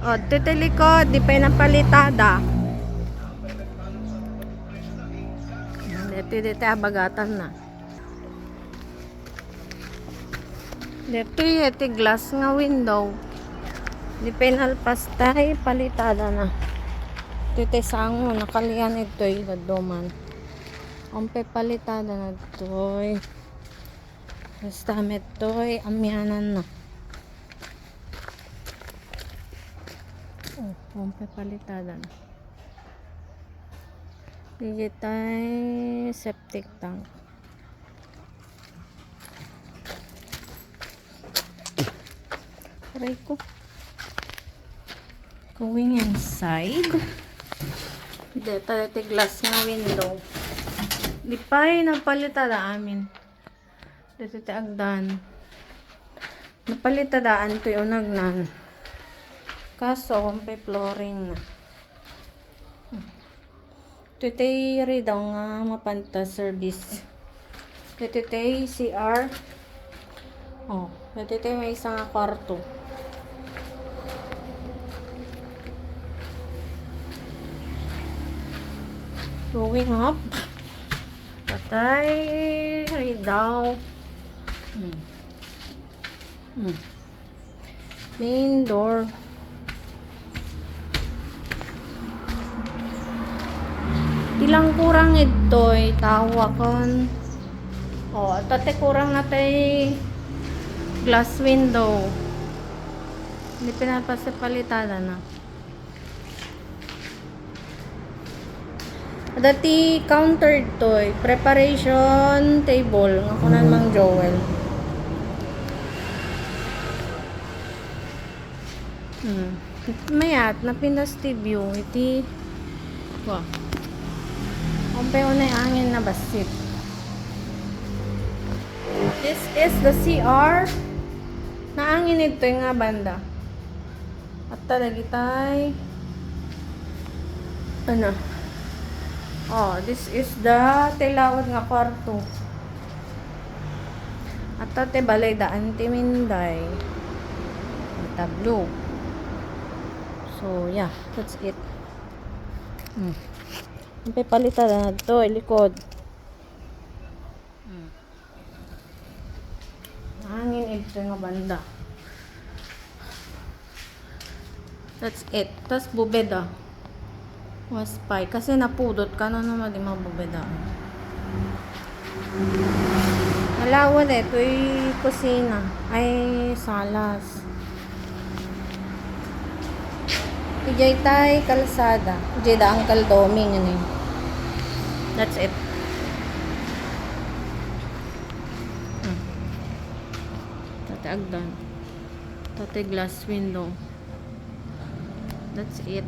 O, titilikod, di pa napalitada. Dito abagatan na. Dito glass nga window. Di pa nalpastay, palitada na. Dito sango, nakalian ito dadoman. Ompe palitada na ito. Basta ito amyanan na. Ompe palitada na. Digitay septic tank. Aray ko. Going inside. Dito glass nga window. Di pa napalitada amin. Dito agdan. Napalitadaan to yung nagnan. Kaso, kumpe flooring na. Ito daw nga mapanta service. Ito CR. Oh, ito may isang kwarto. Going up. Patay. Down. Main door. Ilang kurang ito tawa kon. Oh, tate kurang natay glass window. Hindi pinapasapalitada na. Dati counter to, preparation table nga kunan Mang Joel. Mayat napindas view iti. Wow. Ompeo na yung angin na basit. This is the CR. Naangin ito yung nga banda. At talagitay. Ano? Oh, this is the tilawad nga kwarto. At tate balay daan timinday. Tablo. So, yeah. That's it. May palitan na ito, likod. Hangin ito nga banda. That's it. Tapos bubeda. Waspay. Kasi napudot ka na naman di mabubeda. Nalawan ito yung kusina. Ay, salas. Ijay tay kalsada. Ijay da ang kaldoming yun eh. That's it. Tate agdan. Tate glass window. That's it.